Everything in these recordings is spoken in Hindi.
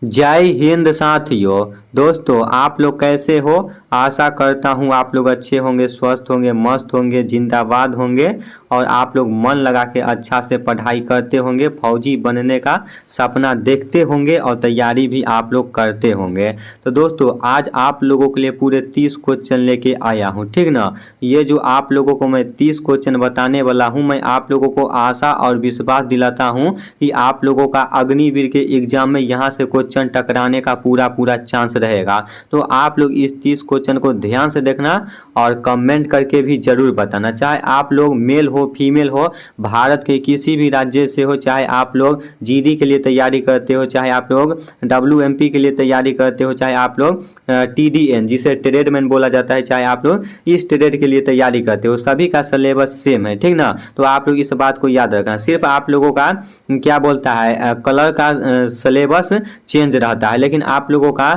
जय हिंद साथियों। दोस्तों आप लोग कैसे हो? आशा करता हूँ आप लोग अच्छे होंगे, स्वस्थ होंगे, मस्त होंगे, जिंदाबाद होंगे और आप लोग मन लगा के अच्छा से पढ़ाई करते होंगे, फौजी बनने का सपना देखते होंगे और तैयारी भी आप लोग करते होंगे। तो दोस्तों आज आप लोगों के लिए पूरे 30 क्वेश्चन लेके आया हूँ, ठीक ना। ये जो आप लोगों को मैं 30 क्वेश्चन बताने वाला हूँ, मैं आप लोगों को आशा और विश्वास दिलाता हूँ कि आप लोगों का अग्निवीर के एग्जाम में यहाँ से क्वेश्चन टकराने का पूरा चांस रहेगा। तो आप लोग इस 30 क्वेश्चन को ध्यान से देखना और कमेंट करके भी जरूर बताना, चाहे आप लोग मेल हो फीमेल हो, भारत के किसी भी राज्य से हो, चाहे आप लोग जीडी के लिए तैयारी करते हो, चाहे आप लोग डब्ल्यूएमपी के लिए तैयारी करते हो, चाहे आप लोग टीडीएन जिसे ट्रेडमैन बोला जाता है, चाहे आप लोग इस ट्रेड के लिए तैयारी करते हो, सभी का सिलेबस सेम है, ठीक ना। तो आप लोग इस बात को याद रखना, सिर्फ आप लोगों का क्या बोलता है कलर का सिलेबस चेंज रहता है, लेकिन आप लोगों का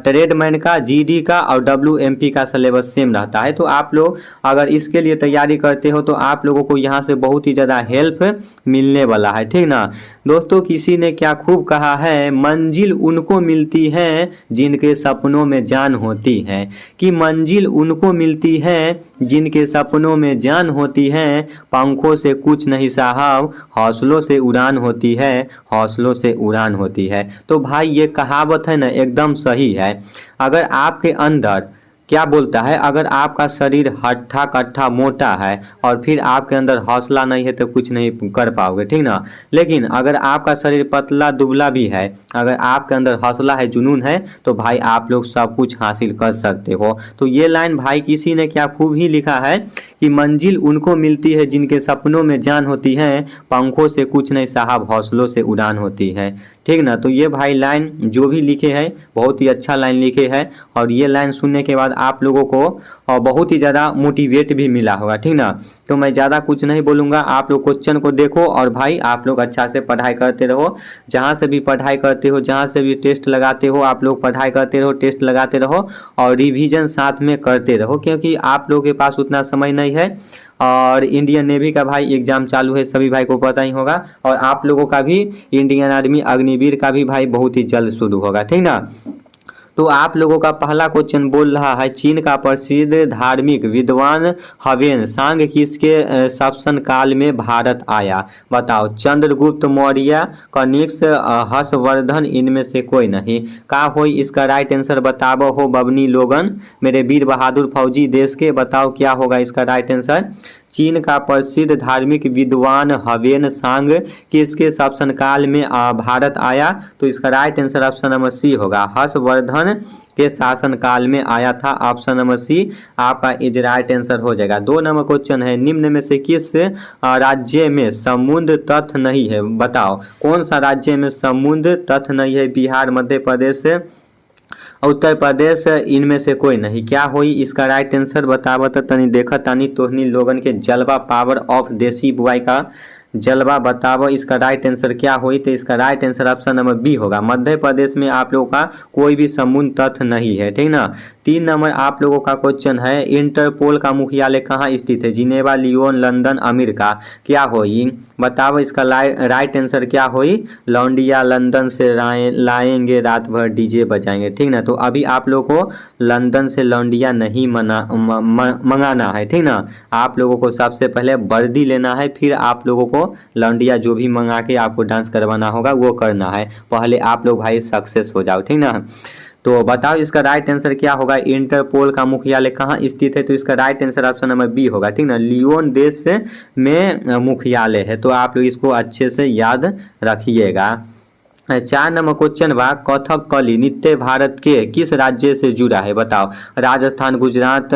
ट्रेडमैन का, जीडी का और डब्ल्यूएमपी का सिलेबस सेम रहता है। तो आप लोग अगर इसके लिए तैयारी करते हो तो आप लोगों को यहाँ से बहुत ही ज़्यादा हेल्प मिलने वाला है, ठीक ना। दोस्तों किसी ने क्या खूब कहा है, मंजिल उनको मिलती है जिनके सपनों में जान होती है, कि मंजिल उनको मिलती है जिनके सपनों में जान होती है, पंखों से कुछ नहीं साहब हौसलों से उड़ान होती है, हौसलों से उड़ान होती है। तो भाई ये कहावत है ना एकदम सही है। अगर आपके अंदर क्या बोलता है, अगर आपका शरीर हट्ठा कट्ठा मोटा है और फिर आपके अंदर हौसला नहीं है तो कुछ नहीं कर पाओगे, ठीक ना। लेकिन अगर आपका शरीर पतला दुबला भी है, अगर आपके अंदर हौसला है, जुनून है, तो भाई आप लोग सब कुछ हासिल कर सकते हो। तो ये लाइन भाई किसी ने क्या खूब ही लिखा है कि मंजिल उनको मिलती है जिनके सपनों में जान होती है, पंखों से कुछ नहीं साहब हौसलों से उड़ान होती है, ठीक ना। तो ये भाई लाइन जो भी लिखे है बहुत ही अच्छा लाइन लिखे है और ये लाइन सुनने के बाद आप लोगों को बहुत ही ज़्यादा मोटिवेट भी मिला होगा, ठीक ना। तो मैं ज़्यादा कुछ नहीं बोलूँगा, आप लोग क्वेश्चन को देखो और भाई आप लोग अच्छा से पढ़ाई करते रहो। जहाँ से भी पढ़ाई करते हो, जहाँ से भी टेस्ट लगाते हो, आप लोग पढ़ाई करते रहो, टेस्ट लगाते रहो और रिवीजन साथ में करते रहो, क्योंकि आप लोगों के पास उतना समय नहीं है। और इंडियन नेवी का भाई एग्जाम चालू है, सभी भाई को पता ही होगा, और आप लोगों का भी इंडियन आर्मी अग्निवीर का भी भाई बहुत ही जल्द शुरू होगा, ठीक ना। तो आप लोगों का पहला क्वेश्चन बोल रहा है, चीन का प्रसिद्ध धार्मिक विद्वान ह्वेन सांग किसके शासन काल में भारत आया? बताओ, चंद्रगुप्त मौर्य, कनिष्क, हर्षवर्धन, इनमें से कोई नहीं। का होई इसका राइट आंसर बताओ हो बबनी लोगन, मेरे वीर बहादुर फौजी देश के, बताओ क्या होगा इसका राइट आंसर। चीन का प्रसिद्ध धार्मिक विद्वान ह्वेन सांग किसके शासनकाल में भारत आया? तो इसका right answer option number C होगा, हर्षवर्धन के शासनकाल में आया था। ऑप्शन नंबर सी आपका इज राइट आंसर हो जाएगा। 2 नंबर क्वेश्चन है, निम्न में से किस राज्य में समुद्र तट नहीं है? बताओ कौन सा राज्य में समुद्र तट नहीं है? बिहार, मध्य प्रदेश, उत्तर प्रदेश, इनमें से कोई नहीं। क्या होई इसका राइट आंसर बतावा तो तनी देखा तानी तोहनी लोगन के जलवा पावर ऑफ देसी बुआई का जलवा बताओ, इसका राइट आंसर क्या हुई? तो इसका right answer option number B होगा, मध्य प्रदेश में आप लोगों का कोई भी समुद्र तट नहीं है, ठीक ना। 3 नंबर आप लोगों का क्वेश्चन है, इंटरपोल का मुख्यालय कहाँ स्थित है? Geneva, Lyon, London, America. क्या होई बताओ, इसका राइट आंसर क्या हुई? लौंडिया, लंदन से लाएंगे रात भर डीजे बजाएंगे, ठीक ना। तो अभी आप लोगों को लंदन से लौंडिया नहीं मंगाना है, ठीक ना। आप लोगों को सबसे पहले वर्दी लेना है, फिर आप लोगों को लौंडिया जो भी मंगा के आपको डांस करवाना होगा वो करना है। पहले आप लोग भाई सक्सेस हो जाओ, ठीक ना। तो बताओ इसका राइट आंसर क्या होगा? इंटरपोल का मुख्यालय कहाँ स्थित है? तो इसका right answer option number B होगा, ठीक ना। लियोन देश में मुख्यालय है, तो आप लोग इसको अच्छे से याद रखिएगा। 4 नंबर क्वेश्चन बा, कथकली नृत्य भारत के किस राज्य से जुड़ा है? बताओ, राजस्थान, गुजरात,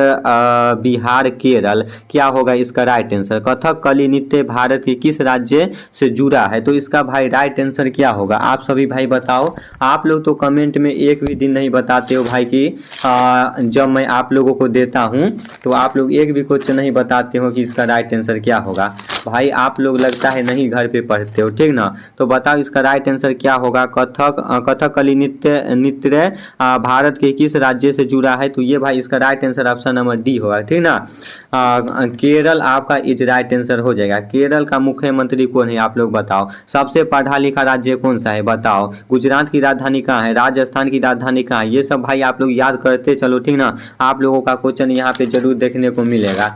बिहार, केरल। क्या होगा इसका राइट आंसर? कथकली नृत्य भारत के किस राज्य से जुड़ा है? तो इसका भाई राइट आंसर क्या होगा? आप सभी भाई बताओ। आप लोग तो कमेंट में एक भी दिन नहीं बताते हो भाई कि जब मैं आप लोगों को देता हूँ तो आप लोग एक भी क्वेश्चन नहीं बताते हो कि इसका राइट आंसर क्या होगा। भाई आप लोग लगता है नहीं घर पे पढ़ते हो, ठीक ना। तो बताओ इसका राइट आंसर क्या होगा? कथकली नृत्य भारत के किस राज्य से जुड़ा है? तो ये भाई इसका right answer option number D होगा, ठीक ना। केरल आपका इज राइट आंसर हो जाएगा। केरल का मुख्यमंत्री कौन है आप लोग बताओ। सबसे पढ़ा लिखा राज्य कौन सा है बताओ। गुजरात की राजधानी कहाँ है? राजस्थान की राजधानी कहाँ है? ये सब भाई आप लोग याद करते चलो, ठीक ना। आप लोगों का क्वेश्चन यहाँ पे जरूर देखने को मिलेगा।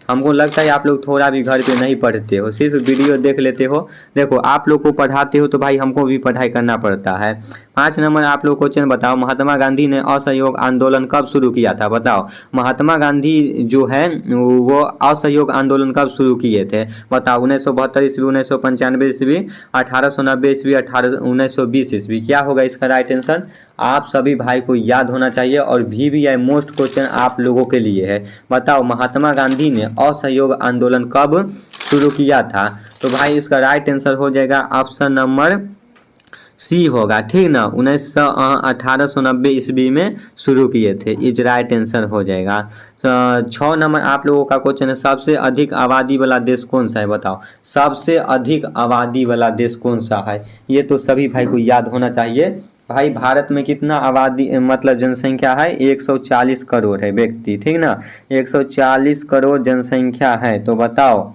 हमको लगता है आप लोग थोड़ा भी घर पे नहीं पढ़ते हो, सिर्फ वीडियो देख लेते हो। देखो आप लोग को पढ़ाते हो तो भाई हमको भी पढ़ाई करना पड़ता है। 5 नंबर आप लोग क्वेश्चन बताओ। महात्मा गांधी ने असहयोग आंदोलन कब शुरू किया था बताओ। महात्मा गांधी जो है वो असहयोग आंदोलन कब शुरू किए थे बताओ। 1972 ईस्वी, 1995 ईस्वी, 1890 ईस्वी, 1920 ईस्वी। क्या होगा इसका राइट आंसर? आप सभी भाई को याद होना चाहिए और VVI मोस्ट क्वेश्चन आप लोगों के लिए है। बताओ महात्मा गांधी ने असहयोग आंदोलन कब शुरू किया था? तो भाई इसका राइट आंसर हो जाएगा ऑप्शन नंबर सी होगा, ठीक ना। 1890 ईस्वी में शुरू किए थे, इज राइट आंसर हो जाएगा। 6 नंबर आप लोगों का क्वेश्चन है। सबसे अधिक आबादी वाला देश कौन सा है बताओ। सबसे अधिक आबादी वाला देश कौन सा है? ये तो सभी भाई को याद होना चाहिए। भाई भारत में कितना आबादी मतलब जनसंख्या है? 140 करोड़ है व्यक्ति, ठीक ना। 140 करोड़ जनसंख्या है। तो बताओ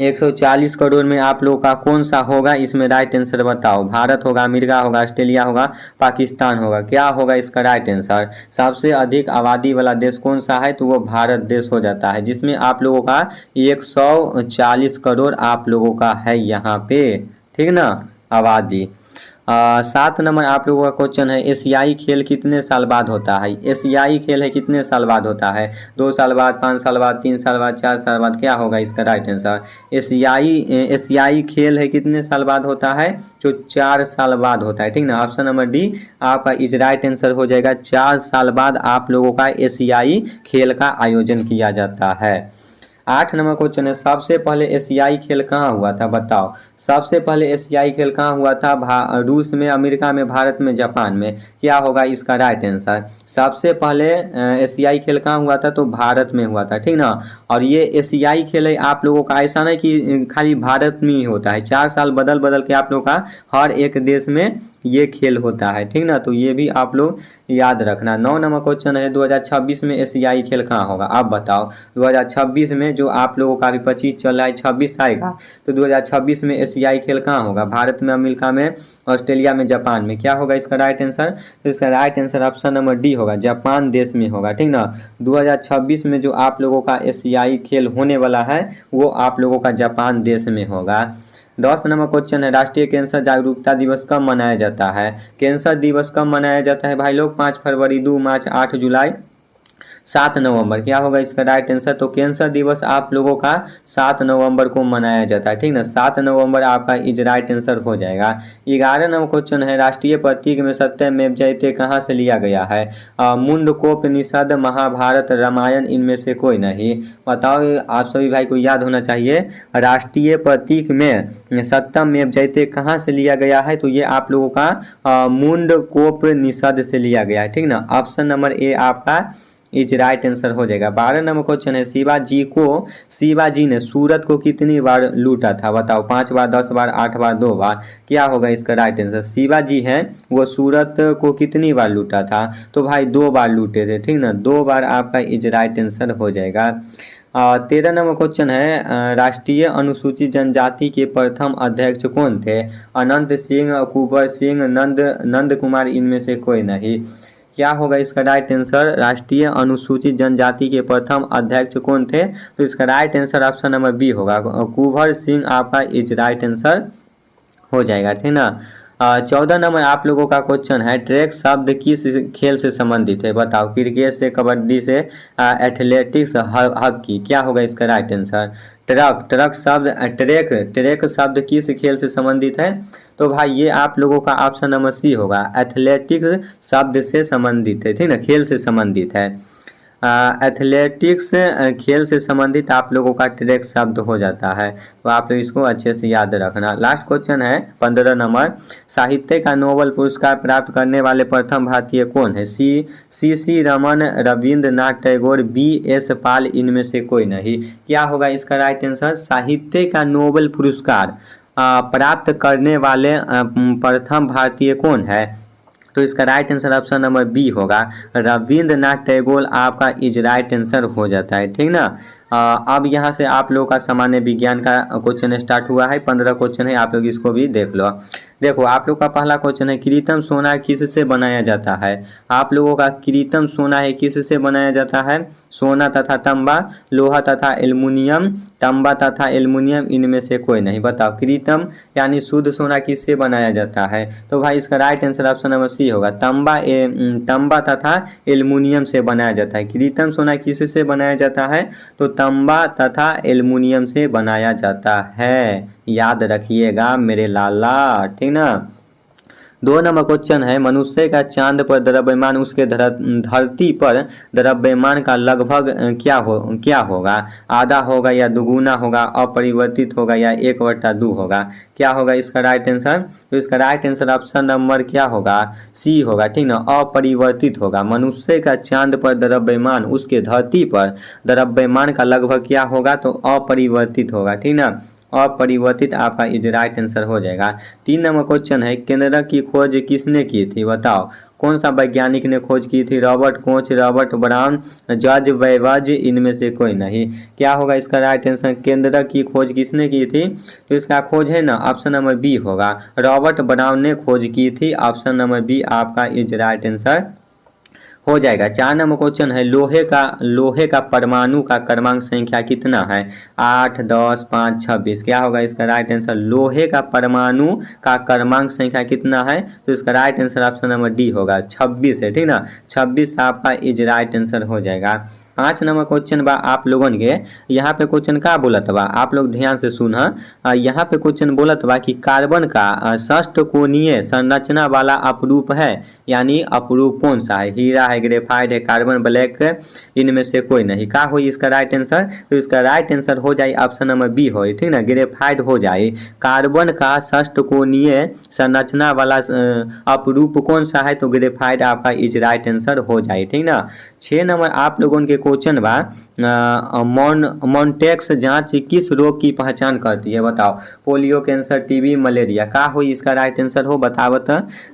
140 करोड़ में आप लोगों का कौन सा होगा इसमें राइट आंसर बताओ। भारत होगा, अमेरिका होगा, ऑस्ट्रेलिया होगा, पाकिस्तान होगा। क्या होगा इसका राइट आंसर? सबसे अधिक आबादी वाला देश कौन सा है? तो वो भारत देश हो जाता है, जिसमें आप लोगों का 140 करोड़ आप लोगों का है यहाँ पे, ठीक ना, आबादी। 7 नंबर आप लोगों का क्वेश्चन है। एशियाई खेल कितने साल बाद होता है? एशियाई खेल है कितने साल बाद होता है? 2 साल बाद, 5 साल बाद, 3 साल बाद, 4 साल बाद। क्या होगा इसका राइट आंसर? एशियाई खेल है कितने साल बाद होता है? जो 4 साल बाद होता है, ठीक ना। ऑप्शन नंबर डी आपका इज राइट आंसर हो जाएगा। 4 साल बाद आप लोगों का एशियाई खेल का आयोजन किया जाता है। 8 नंबर क्वेश्चन है। सबसे पहले एशियाई खेल कहाँ हुआ था बताओ। सबसे पहले एशियाई खेल कहाँ हुआ था? रूस में, अमेरिका में, भारत में, जापान में। क्या होगा इसका राइट आंसर? सबसे पहले एशियाई खेल कहाँ हुआ था? तो भारत में हुआ था, ठीक ना। और ये एशियाई खेल है आप लोगों का, ऐसा नहीं कि खाली भारत में ही होता है। 4 साल बदल बदल के आप लोगों का हर एक देश में ये खेल होता है, ठीक ना। तो ये भी आप लोग याद रखना। 9 नंबर क्वेश्चन है। 2026 में एशियाई खेल कहाँ होगा आप बताओ। 2026 में जो आप लोगों का अभी 25 चल रहा है, 26 आएगा, तो 2026 में एशियाई खेल कहाँ होगा? भारत में, अमेरिका में, ऑस्ट्रेलिया में, जापान में। क्या होगा इसका राइट आंसर? तो इसका right answer option number D होगा, जापान देश में होगा, ठीक ना। 2026 में जो आप लोगों का एशियाई खेल होने वाला है वो आप लोगों का जापान देश में होगा। 10 नंबर क्वेश्चन है। राष्ट्रीय कैंसर जागरूकता दिवस कब मनाया जाता है? कैंसर दिवस कब मनाया जाता है भाई लोग? 5 फरवरी, 2 मार्च, 8 जुलाई, 7 नवंबर। क्या होगा इसका राइट आंसर? तो कैंसर दिवस आप लोगों का 7 नवंबर को मनाया जाता है, ठीक ना। 7 नवंबर आपका इज राइट आंसर हो जाएगा। 11 नंबर क्वेश्चन है। राष्ट्रीय प्रतीक में सत्यमेव जयते कहाँ से लिया गया है? मुंडकोपनिषद, महाभारत, रामायण, इनमें से कोई नहीं। बताओ आप सभी भाई को याद होना चाहिए। राष्ट्रीय प्रतीक में सत्यमेव जयते कहाँ से लिया गया है? तो ये आप लोगों का मुंडकोपनिषद से लिया गया है, ठीक ना। ऑप्शन नंबर ए आपका इज राइट आंसर हो जाएगा। 12 नंबर क्वेश्चन है। शिवाजी ने सूरत को कितनी बार लूटा था बताओ। 5 बार, 10 बार, 8 बार, 2 बार। क्या होगा इसका राइट आंसर? शिवाजी हैं वो सूरत को कितनी बार लूटा था? तो भाई 2 बार लूटे थे, ठीक ना। 2 बार आपका इज राइट आंसर हो जाएगा। 13 नंबर क्वेश्चन है। राष्ट्रीय अनुसूचित जनजाति के प्रथम अध्यक्ष कौन थे? अनंत सिंह, कुंवर सिंह, नंद कुमार, इनमें से कोई नहीं। क्या होगा इसका राइट आंसर? राष्ट्रीय अनुसूचित जनजाति के प्रथम अध्यक्ष कौन थे? तो इसका right answer option number B होगा, कुंवर सिंह आपका इज राइट आंसर हो जाएगा, ठीक ना। 14 नंबर आप लोगों का क्वेश्चन है। ट्रैक शब्द किस खेल से संबंधित है बताओ। क्रिकेट से, कबड्डी से, एथलेटिक्स, हॉकी। क्या होगा इसका राइट आंसर? ट्रैक शब्द किस खेल से संबंधित है? तो भाई ये आप लोगों का ऑप्शन नंबर सी होगा, एथलेटिक्स शब्द से संबंधित है, ठीक ना, खेल से संबंधित है। एथलेटिक्स खेल से संबंधित आप लोगों का ट्रैक शब्द हो जाता है, तो आप लोग इसको अच्छे से याद रखना। लास्ट क्वेश्चन है 15 नंबर। साहित्य का नोबेल पुरस्कार प्राप्त करने वाले प्रथम भारतीय कौन है? सी रमन, रविंद्रनाथ टैगोर, BS पाल, इनमें से कोई नहीं। क्या होगा इसका राइट आंसर? साहित्य का नोबेल पुरस्कार प्राप्त करने वाले प्रथम भारतीय कौन है? तो इसका right answer option number B होगा, रविंद्रनाथ टैगोर आपका इज राइट आंसर हो जाता है। ठीक ना। अब यहाँ से आप लोगों का सामान्य विज्ञान का क्वेश्चन स्टार्ट हुआ है। 15 क्वेश्चन है, आप लोग इसको भी देख लो। देखो आप लोग का पहला क्वेश्चन है, कृत्रिम सोना किससे बनाया जाता है? आप लोगों का कृत्रिम सोना है किससे बनाया जाता है? सोना तथा तांबा, लोहा तथा एल्युमिनियम, तांबा तथा एल्युमिनियम, इनमें से कोई नहीं। बताओ कृत्रिम यानी शुद्ध सोना किससे बनाया जाता है? तो भाई इसका right answer option number C होगा, तांबा तथा एल्युमिनियम से बनाया जाता है। कृत्रिम सोना किससे बनाया जाता है? तो तांबा तथा एल्युमिनियम से बनाया जाता है, याद रखिएगा मेरे लाला। ठीक ना। 2 नंबर क्वेश्चन है, मनुष्य का चांद पर द्रव्यमान उसके धरती पर द्रव्यमान का लगभग क्या होगा? आधा होगा या दुगुना होगा, अपरिवर्तित होगा या 1/2 होगा? क्या होगा इसका राइट आंसर? तो इसका राइट आंसर ऑप्शन नंबर क्या होगा? सी होगा। ठीक ना, अपरिवर्तित होगा। मनुष्य का चांद पर द्रव्यमान उसके धरती पर द्रव्यमान का लगभग क्या होगा? तो अपरिवर्तित होगा। ठीक ना, अपरिवर्तित आपका इज राइट आंसर हो जाएगा। 3 नंबर क्वेश्चन है, केंद्रक की खोज किसने की थी? बताओ कौन सा वैज्ञानिक ने खोज की थी? Robert Koch, Robert Brown, George Webbs, इनमें से कोई नहीं। क्या होगा इसका राइट आंसर? केंद्रक की खोज किसने की थी? तो इसका खोज है ना ऑप्शन नंबर बी होगा, रॉबर्ट ब्राउन ने खोज की थी। ऑप्शन नंबर बी आपका इज राइट आंसर हो जाएगा। 4 नंबर क्वेश्चन है, लोहे का परमाणु का क्रमांक संख्या कितना है? 8, 10, 5, 26। क्या होगा इसका राइट आंसर? लोहे का परमाणु का क्रमांक संख्या कितना है? तो इसका right answer option number D होगा, 26 है। ठीक ना, 26 आपका इज राइट आंसर हो जाएगा। 5 नंबर क्वेश्चन बा आप लोगन के, यहाँ पे क्वेश्चन का बोलत बा, आप लोग ध्यान से सुन। यहाँ पे क्वेश्चन बोलत बा कि कार्बन का षष्ठकोणीय संरचना वाला अपरूप है, यानी अपरूप कौन सा है? हीरा है, ग्रेफाइट है, कार्बन ब्लैक है, इनमें से कोई नहीं। का हो इसका राइट आंसर? तो इसका राइट आंसर हो जाए ऑप्शन नंबर बी हो। ठीक ना, ग्रेफाइट हो जाए। कार्बन का षष्ठकोणीय संरचना वाला अपरूप कौन सा है? तो ग्रेफाइट आपका इज राइट आंसर हो जाए। ठीक ना। 6 नंबर आप लोगों के क्वेश्चन बा, मॉन्टेक्स जांच किस रोग की पहचान करती है? बताओ, पोलियो, कैंसर, टीबी, मलेरिया। का हो इसका राइट आंसर हो? बतावत।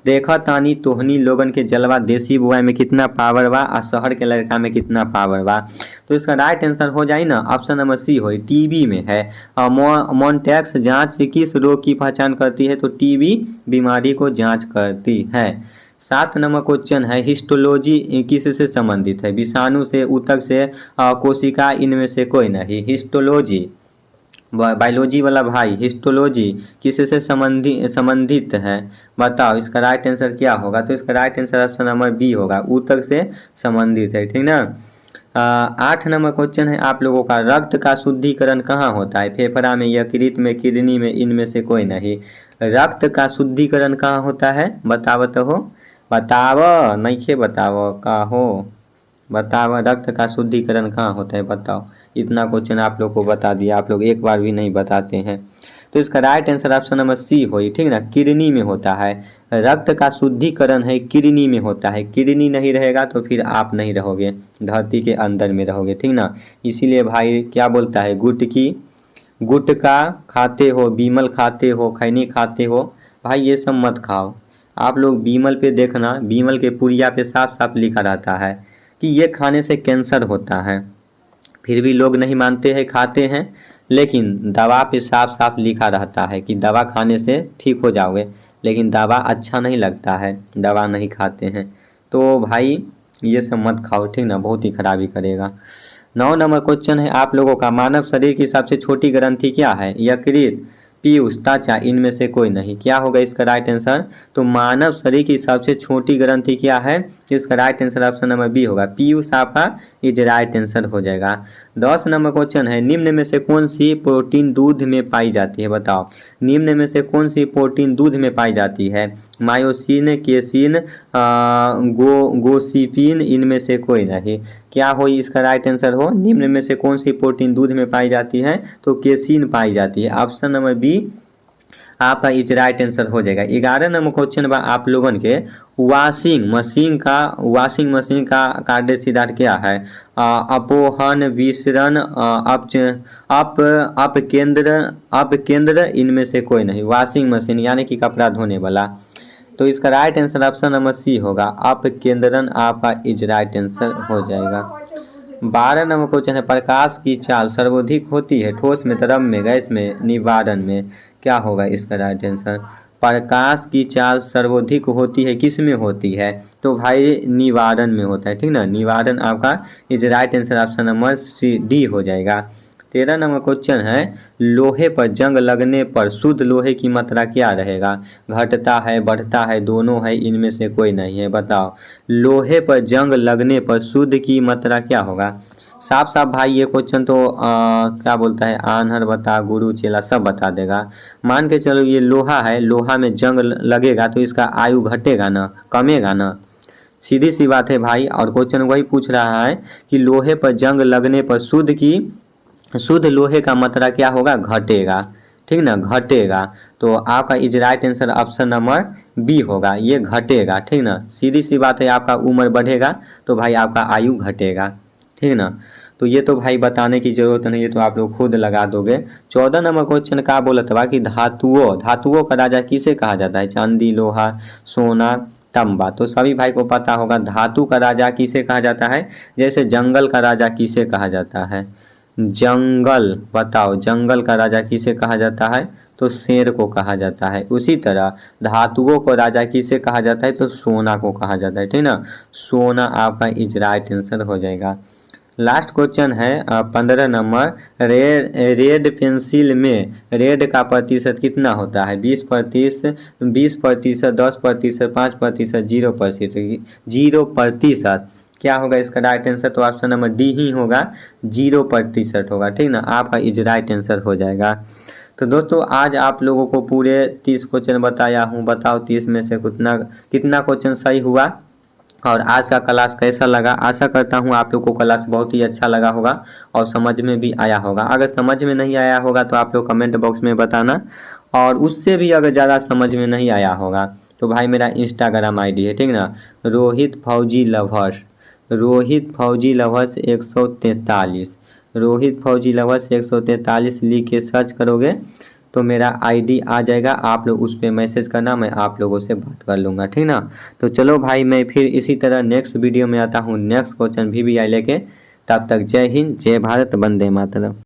देखा तानी तोहनी लोगन के जलवा, देसी बुआई में कितना पावर बा और शहर के लड़का में कितना पावर बा? तो इसका राइट आंसर हो जाए ना ऑप्शन नंबर सी हो, टीबी में है। मॉन्टेक्स जांच किस रोग की पहचान करती है? तो टीबी बीमारी को जांच करती है। 7 नंबर क्वेश्चन है, हिस्टोलॉजी किससे संबंधित है? विषाणु से, ऊतक से, कोशिका, इनमें से कोई नहीं। हिस्टोलॉजी बायोलॉजी वाला भाई, हिस्टोलॉजी किससे संबंधित है? बताओ इसका राइट आंसर क्या होगा? तो इसका right answer option number B होगा, ऊतक से संबंधित है। ठीक ना। 8 नंबर क्वेश्चन है आप लोगों का, रक्त का शुद्धिकरण कहाँ होता है? फेफड़ा में, यकृत में, किडनी में, इनमें से कोई नहीं। रक्त का शुद्धिकरण कहाँ होता है? बतावत हो, बताव नहीं बताव का हो, बताओ रक्त का शुद्धिकरण कहाँ होता है? बताओ। इतना क्वेश्चन आप लोग को बता दिया, आप लोग एक बार भी नहीं बताते हैं। तो इसका right answer option number C हो। ठीक ना, किडनी में होता है। रक्त का शुद्धिकरण है किडनी में होता है। किडनी नहीं रहेगा तो फिर आप नहीं रहोगे, धरती के अंदर में रहोगे। ठीक ना, इसीलिए भाई क्या बोलता है, गुटखा खाते हो, बीमल खाते हो, खैनी खाते हो, भाई ये सब मत खाओ। आप लोग बीमल पे देखना, बीमल के पुड़िया पे साफ साफ लिखा रहता है कि ये खाने से कैंसर होता है, फिर भी लोग नहीं मानते हैं, खाते हैं। लेकिन दवा पे साफ साफ लिखा रहता है कि दवा खाने से ठीक हो जाओगे, लेकिन दवा अच्छा नहीं लगता है, दवा नहीं खाते हैं। तो भाई ये सब मत खाओ, ठीक ना, बहुत ही खराबी करेगा। 9 नंबर क्वेश्चन है आप लोगों का, मानव शरीर की सबसे छोटी ग्रंथि क्या है? यकृत, पीयूष, त्वचा, इनमें से कोई नहीं। क्या होगा इसका राइट आंसर? तो मानव शरीर की सबसे छोटी ग्रंथि क्या है? इसका right answer option number B होगा, पीयूष आपका इज राइट आंसर हो जाएगा। 10 नंबर क्वेश्चन है, निम्न में से कौन सी प्रोटीन दूध में पाई जाती है? बताओ, निम्न में से कौन सी प्रोटीन दूध में पाई जाती है? मायोसिन, केसिन, गोसिपिन, इनमें से कोई नहीं। क्या हो इसका राइट आंसर हो? निम्न में से कौन सी प्रोटीन दूध में पाई जाती है? तो केसिन पाई जाती है। ऑप्शन नंबर बी आपका इज राइट आंसर हो जाएगा। 11 नंबर क्वेश्चन बा आप लोगन के वॉशिंग मशीन का कार्य सिद्धांत क्या है? अपोहन, विसरण, अपकेंद्र, इनमें से कोई नहीं। वॉशिंग मशीन यानी कि कपड़ा धोने वाला, तो इसका right answer option number C होगा, अपकेंद्रन आपका इज राइट आंसर हो जाएगा। 12 नंबर क्वेश्चन है प्रकाश की चाल सर्वाधिक होती है ठोस में, तरल में, गैस में, निवारण में, क्या होगा इसका राइट आंसर? प्रकाश की चाल सर्वाधिक होती है किस में होती है? तो भाई निवारण में होता है, ठीक ना। निवारण आपका is right answer option number C D हो जाएगा। 13 नंबर क्वेश्चन है लोहे पर जंग लगने पर शुद्ध लोहे की मात्रा क्या रहेगा? घटता है, बढ़ता है, दोनों है, इनमें से कोई नहीं है, बताओ। लोहे पर जंग लगने पर शुद्ध की मात्रा क्या होगा? साफ साफ भाई ये क्वेश्चन तो क्या बोलता है, आन्हर बता, गुरु चेला सब बता देगा। मान के चलो ये लोहा है, लोहा में जंग लगेगा तो इसका आयु घटेगा ना, कमेगा ना, सीधी सी बात है भाई। और क्वेश्चन वही पूछ रहा है कि लोहे पर जंग लगने पर शुद्ध लोहे का मात्रा क्या होगा? घटेगा, ठीक ना, घटेगा। तो आपका is right answer option number B होगा, ये घटेगा, ठीक ना। सीधी सी बात है, आपका उम्र बढ़ेगा तो भाई आपका आयु घटेगा, ठीक ना। तो ये तो भाई बताने की जरूरत नहीं है, तो आप लोग खुद लगा दोगे। 14 नंबर क्वेश्चन का बोलत बा कि धातुओं का राजा किसे कहा जाता है? चांदी, लोहा, सोना, तांबा। तो सभी भाई को पता होगा धातु का राजा किसे कहा जाता है। जैसे जंगल का राजा किसे कहा जाता है? जंगल, बताओ जंगल का राजा किसे कहा जाता है? तो शेर को कहा जाता है। उसी तरह धातुओं को राजा किसे कहा जाता है? तो सोना को कहा जाता है, ठीक ना। सोना आपका इज राइट आंसर हो जाएगा। लास्ट क्वेश्चन है 15 नंबर, रेड पेंसिल में रेड का प्रतिशत कितना होता है? 20%, 20%, 10%, 5%, 0%। क्या होगा इसका राइट आंसर? तो ऑप्शन नंबर डी ही होगा, 0% होगा, ठीक ना। आपका इज राइट आंसर हो जाएगा। तो दोस्तों आज आप लोगों को पूरे 30 क्वेश्चन बताया हूँ, बताओ 30 में से कितना क्वेश्चन सही हुआ और आज का क्लास कैसा लगा। आशा करता हूँ आप लोग को क्लास बहुत ही अच्छा लगा होगा और समझ में भी आया होगा। अगर समझ में नहीं आया होगा तो आप लोग कमेंट बॉक्स में बताना, और उससे भी अगर ज़्यादा समझ में नहीं आया होगा तो भाई मेरा इंस्टाग्राम आईडी है, ठीक ना, रोहित फौजी लवर्स 143, रोहित फौजी लवर्स 143 लिख के सर्च करोगे तो मेरा आईडी आ जाएगा। आप लोग उस पर मैसेज करना, मैं आप लोगों से बात कर लूँगा, ठीक ना। तो चलो भाई मैं फिर इसी तरह नेक्स्ट वीडियो में आता हूँ नेक्स्ट क्वेश्चन भी आई लेके। तब तक जय हिंद, जय भारत, वंदे मातरम।